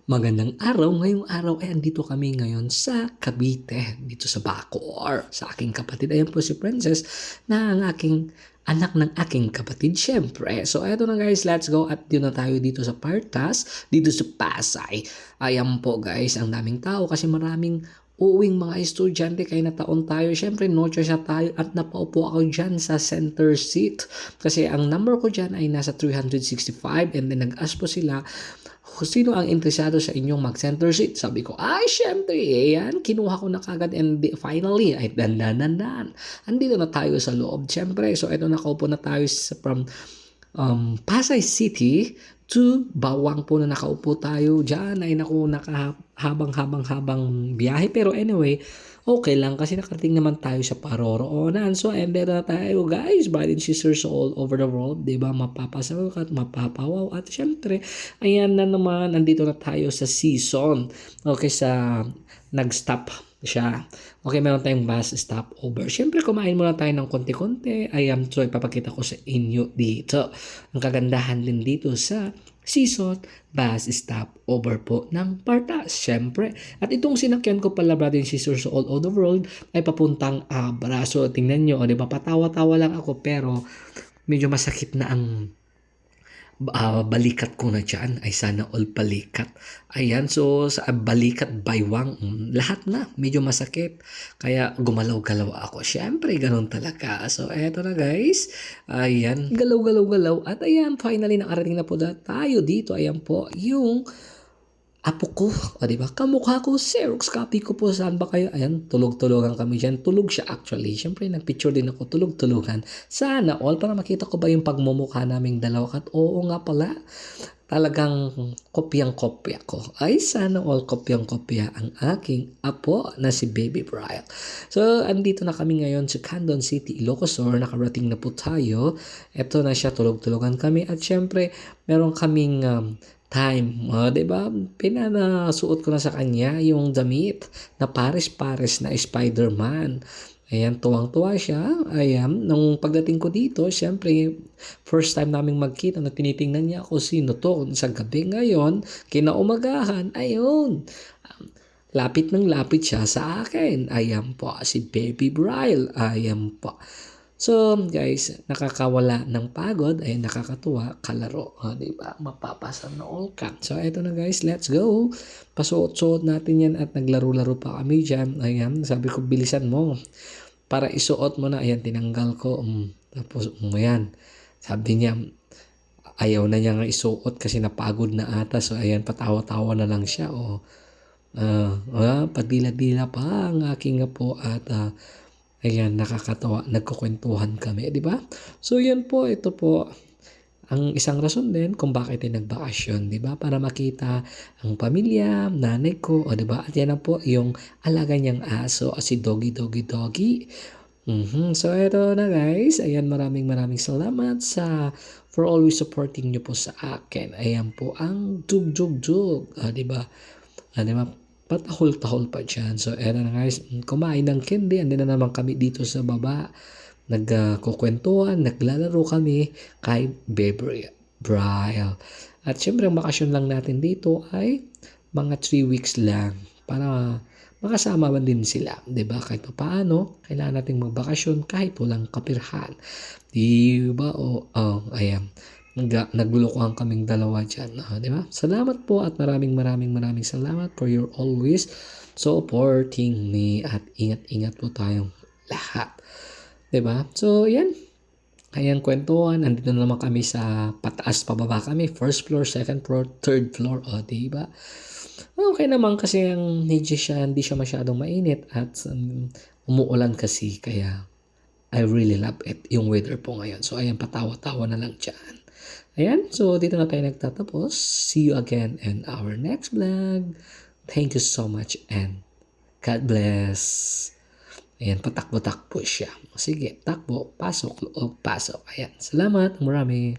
Magandang araw. Ngayong araw ay andito kami ngayon sa Cavite, dito sa Bacoor, sa aking kapatid. Ayan po si Princess na ang aking anak ng aking kapatid, syempre. So, eto na guys, let's go at yun na tayo dito sa Partas, dito sa Pasay. Ayan po guys, ang daming tao kasi maraming uuwing mga estudyante kaya nataon tayo. Syempre, noche siya tayo at napaupo ako dyan sa center seat. Kasi ang number ko dyan ay nasa 365 and then nag-ask po sila kung sino ang interesado sa inyong mag-center seat. Sabi ko, ay syempre, yan, kinuha ko na kagad and finally, ay dandan. Andito na tayo sa loob, syempre. So, ito nakaupo na tayo from Pasay City to Bawang po na nakaupo tayo dyan. Ay naku, nakahabang-habang biyahe. Pero anyway, okay lang kasi nakarating naman tayo sa paroroonan. So, ender na tayo guys, brothers and sisters all over the world. Diba? Mapapasaw at mapapawaw. At syempre, ayan na naman, nandito na tayo sa season. Okay, sa nag-stop siya. Okay, meron tayong bus stop over. Syempre, kumain muna tayo ng konti-konti. So, ipapakita ko sa inyo dito. Ang kagandahan din dito sa season bus stop over po ng Partas. Syempre. At itong sinakyan ko pala, brothers and sisters all over the world, ay papuntang Abra. So, tingnan nyo, di ba? Patawa-tawa lang ako, pero medyo masakit na ang balikat ko na dyan. Ay sana all balikat. Ayan, so sa balikat baywang, lahat na medyo masakit. Kaya gumalaw-galaw ako. Syempre, ganun talaga. So, eto na guys. Ayan, galaw-galaw-galaw. At ayan, finally nakarating na po tayo dito. Ayan po, yung apo ko, diba? Kamukha ko, Xerox copy ko po. Saan ba kayo? Ayan, tulog-tulogan kami dyan. Tulog siya actually. Siyempre, nagpicture din ako, tulog-tulogan. Sana all, para makita ko ba yung pagmumukha naming dalawa. At oo nga pala, talagang kopyang-kopya ko. Ay, sana all kopyang-kopya ang aking apo na si Baby Brian. So, andito na kami ngayon sa Candon City, Ilocos Sur. Nakarating na po tayo. Ito na siya, tulog-tulogan kami. At syempre, meron kaming time. Diba? Pinanasuot ko na sa kanya yung damit na pares-pares na Spider-Man. Ayan, tuwang-tuwa siya. Ayan, nung pagdating ko dito, syempre, first time naming magkita na tinitingnan niya ako sino to. Sa gabi ngayon, kinaumagahan, ayun. Lapit ng lapit siya sa akin. Ayan po, si Baby Brian. Ayan po. So, guys, nakakawala ng pagod ay nakakatuwa kalaro. Diba? Mapapasa na all ka. So, eto na guys, let's go. Pasuot-suot natin yan at naglaro-laro pa kami dyan. Ayan, sabi ko, bilisan mo. Para isuot mo na. Ayan, tinanggal ko. Tapos, ayan. Sabi niya, ayaw na niya nga isuot kasi napagod na ata. So, ayan, patawa-tawa na lang siya. Padila-dila pa ang aking apo at ayan, nakakatawa, nagkukwentuhan kami, di ba? So, yan po, ito po, ang isang rason din kung bakit ay nagbakasyon, di ba? Para makita ang pamilya, nanay ko, di ba? At yan na po yung alaga niyang aso, si Doggy. So, ito na guys. Ayan, maraming salamat for always supporting niyo po sa akin. Ayan po ang Dug. Di ba? Di ba? Patahol-tahol pa dyan. So, eto na guys, kumain ng candy. Andun na naman kami dito sa baba. Nagkukwentuhan, naglalaro kami kay Baby Brian. At syempre, ang bakasyon lang natin dito ay mga 3 weeks lang para makasama man din sila. Diba? Kahit pa paano, kailangan natin magbakasyon kahit walang kapirhan. Diba? Ayan. Naglulukuhan kaming dalawa dyan. Di ba? Salamat po at maraming salamat for your always supporting me at ingat-ingat po tayong lahat. Di ba? So, yan. Ayan, kwentuhan. Andito na naman kami sa pataas, pababa kami. First floor, second floor, third floor. Di ba? Okay naman kasi hindi siya masyadong mainit at umuulan kasi kaya I really love it, yung weather po ngayon. So, ayan, patawa-tawa na lang dyan. Ayan, so dito na tayo nagtatapos. See you again in our next vlog. Thank you so much and God bless. Ayan, patakbo-takbo siya. Sige, takbo, pasok, loob, pasok. Ayan, salamat, marami.